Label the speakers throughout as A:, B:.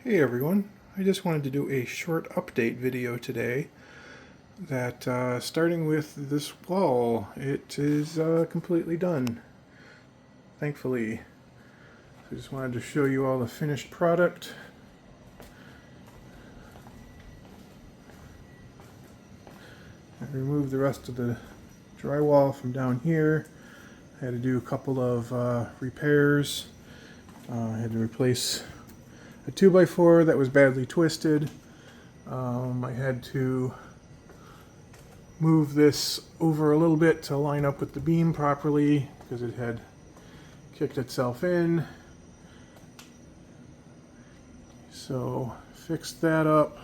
A: Hey everyone, I just wanted to do a short update video today that starting with this wall, it is completely done, thankfully. So I just wanted to show you all the finished product. I removed the rest of the drywall from down here. I had to do a couple of repairs. I had to replace a 2x4 that was badly twisted. I had to move this over a little bit to line up with the beam properly because it had kicked itself in. So fixed that up.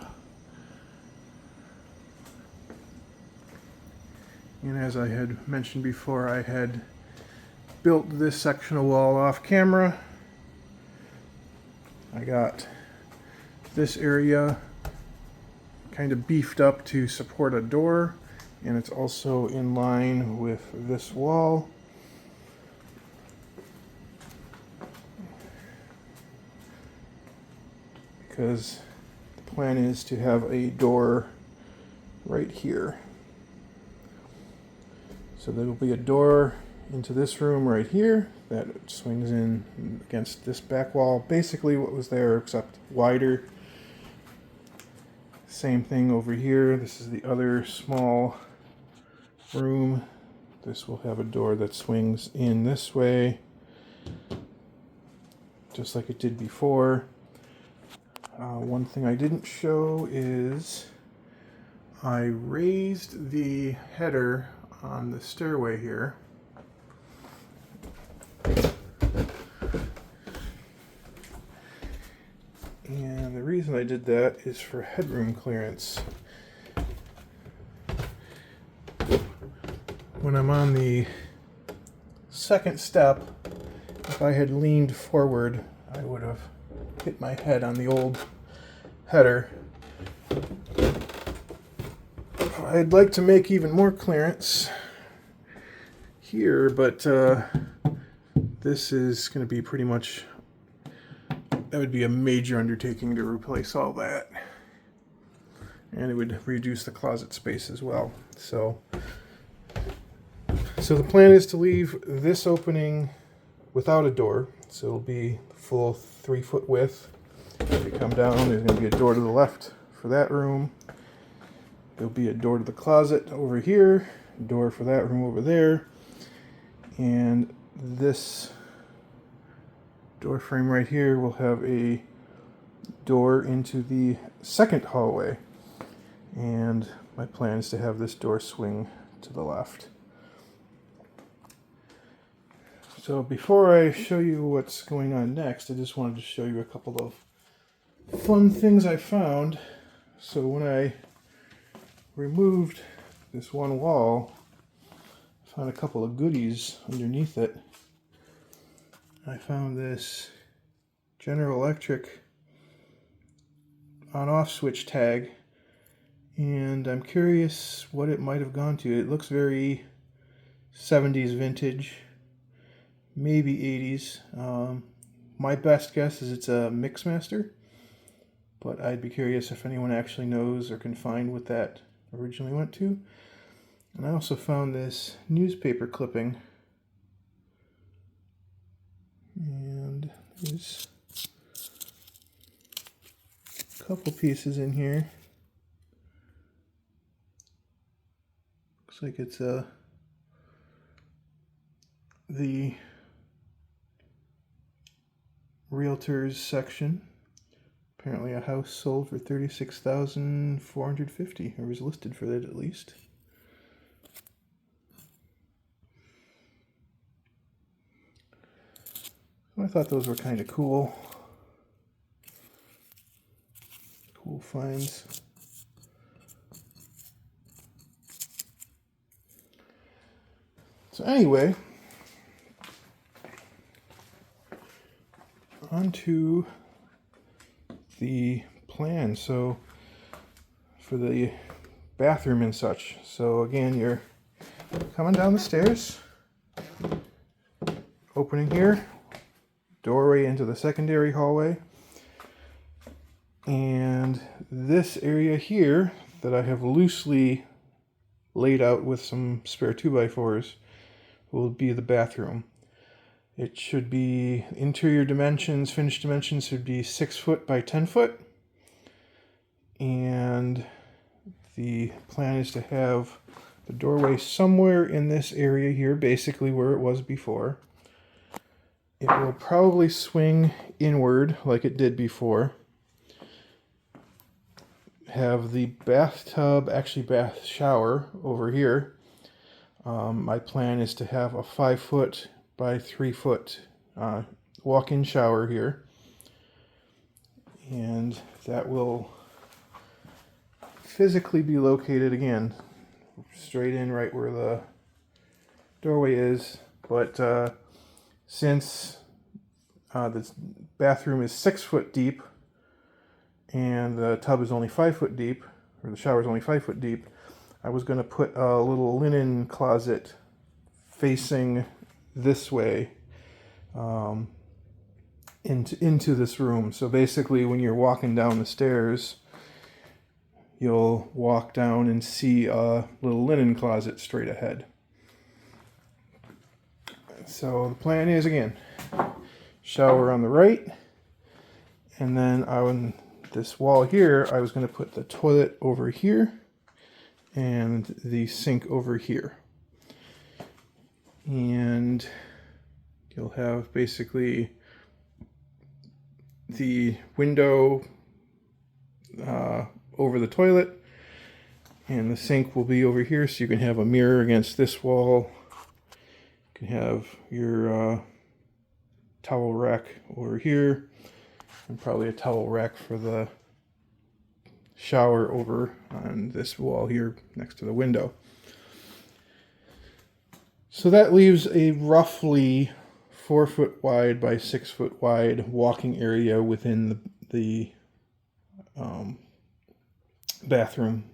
A: And as I had mentioned before, I had built this section of wall off camera. I got this area kind of beefed up to support a door, and it's also in line with this wall. Because the plan is to have a door right here. So there will be a door into this room right here that swings in against this back wall. Basically what was there, except wider. Same thing over here. This is the other small room. This will have a door that swings in this way, just like it did before. One thing I didn't show is I raised the header on the stairway here. And the reason I did that is for headroom clearance. When I'm on the second step, if I had leaned forward, I would have hit my head on the old header. I'd like to make even more clearance here, but this is going to be pretty much, that would be a major undertaking to replace all that. And it would reduce the closet space as well. So the plan is to leave this opening without a door. So it'll be full 3-foot width. If you come down, there's going to be a door to the left for that room. There'll be a door to the closet over here, a door for that room over there, and this door frame right here will have a door into the second hallway, and my plan is to have this door swing to the left. So before I show you what's going on next, I just wanted to show you a couple of fun things I found. So when I removed this one wall, I found a couple of goodies underneath it. I found this General Electric on-off switch tag, and I'm curious what it might have gone to. It looks very 70s vintage, maybe 80s. My best guess is it's a Mixmaster, but I'd be curious if anyone actually knows or can find what that originally went to. And I also found this newspaper clipping, and there's a couple pieces in here. Looks like it's the realtors section. Apparently a house sold for $36,450, or was listed for that at least. I thought those were kind of cool. Cool finds. So anyway, on to the plan. So for the bathroom and such. So again, you're coming down the stairs, opening here, doorway into the secondary hallway. And this area here that I have loosely laid out with some spare 2x4s will be the bathroom. It should be interior dimensions, finished dimensions should be 6 foot by 10 foot. And the plan is to have the doorway somewhere in this area here, basically where it was before. It will probably swing inward like it did before. Have the bathtub, actually bath shower over here. My plan is to have a 5 foot by 3 foot walk-in shower here. And that will physically be located again straight in right where the doorway is, but since the bathroom is 6 foot deep and the tub is only 5 foot deep, or the shower is only 5 foot deep, I was going to put a little linen closet facing this way into this room. So basically when you're walking down the stairs, you'll walk down and see a little linen closet straight ahead. So the plan is, again, shower on the right, and then on this wall here, I was going to put the toilet over here and the sink over here. And you'll have basically the window over the toilet, and the sink will be over here, so you can have a mirror against this wall. You can have your towel rack over here, and probably a towel rack for the shower over on this wall here next to the window. So that leaves a roughly 4 foot wide by 6 foot wide walking area within the bathroom.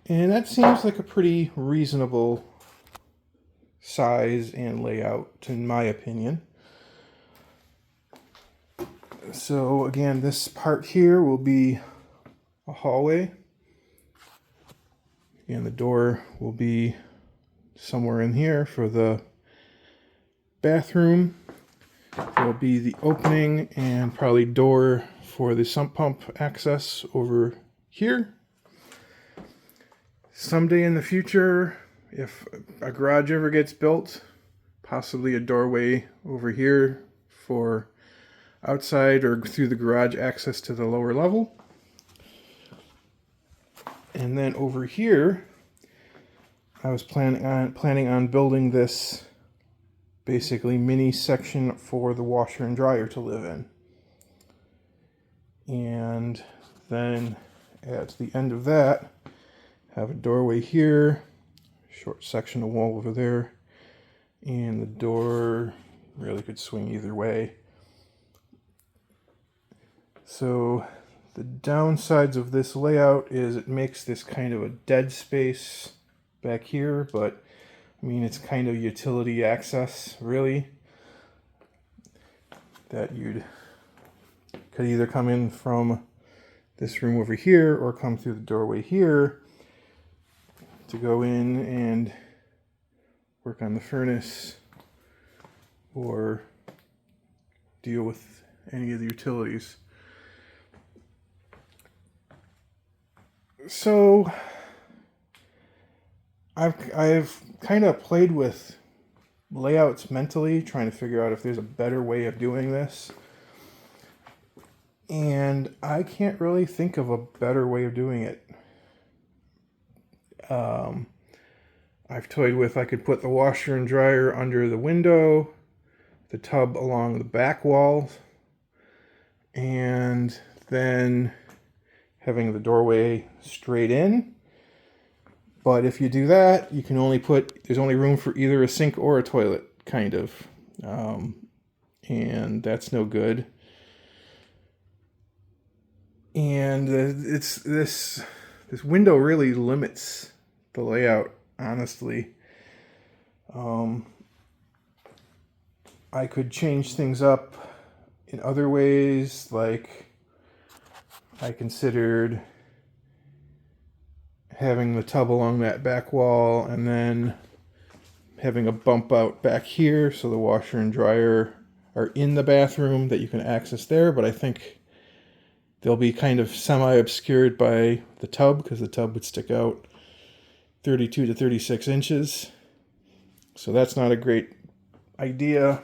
A: And that seems like a pretty reasonable size and layout, in my opinion. So again, this part here will be a hallway. And the door will be somewhere in here for the bathroom. There will be the opening and probably door for the sump pump access over here. Someday in the future, if a garage ever gets built, possibly a doorway over here for outside or through the garage access to the lower level. And then over here, I was planning on building this basically mini section for the washer and dryer to live in. And then at the end of that, have a doorway here, short section of wall over there, and the door really could swing either way. So the downsides of this layout is it makes this kind of a dead space back here, but I mean, it's kind of utility access, really, that you could either come in from this room over here or come through the doorway here to go in and work on the furnace or deal with any of the utilities. So I've kind of played with layouts mentally, trying to figure out if there's a better way of doing this. And I can't really think of a better way of doing it. I've toyed with, I could put the washer and dryer under the window, the tub along the back wall, and then having the doorway straight in. But if you do that, you can only there's only room for either a sink or a toilet, kind of. And that's no good. And this window really limits the layout, honestly. I could change things up in other ways, like I considered having the tub along that back wall and then having a bump out back here so the washer and dryer are in the bathroom that you can access there, but I think they'll be kind of semi-obscured by the tub because the tub would stick out 32 to 36 inches. So that's not a great idea.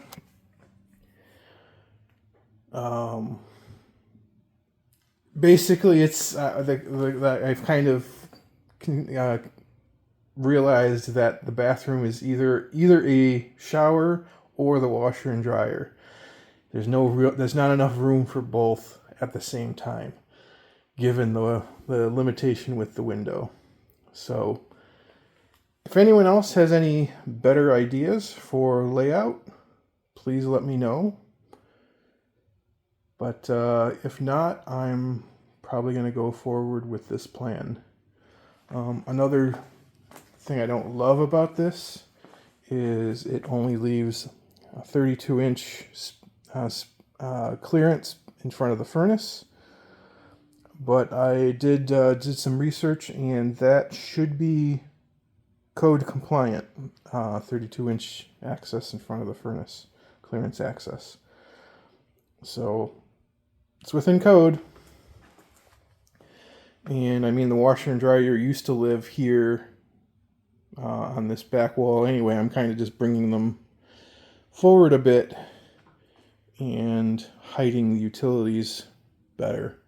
A: Basically, it's I've kind of realized that the bathroom is either a shower or the washer and dryer. There's not enough room for both at the same time, given the limitation with the window. So, if anyone else has any better ideas for layout, please let me know. But if not, I'm probably going to go forward with this plan. Another thing I don't love about this is it only leaves a 32-inch clearance in front of the furnace. But I did some research, and that should be code compliant. 32-inch access in front of the furnace, clearance access. So it's within code. And I mean, the washer and dryer used to live here on this back wall anyway. I'm kind of just bringing them forward a bit and hiding the utilities better,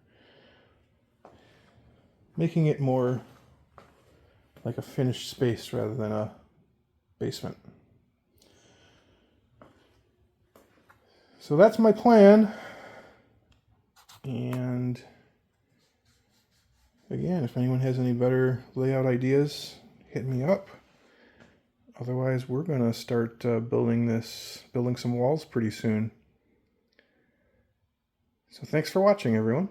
A: making it more like a finished space rather than a basement. So that's my plan. And again, if anyone has any better layout ideas, hit me up. Otherwise, we're going to start building some walls pretty soon. So thanks for watching, everyone.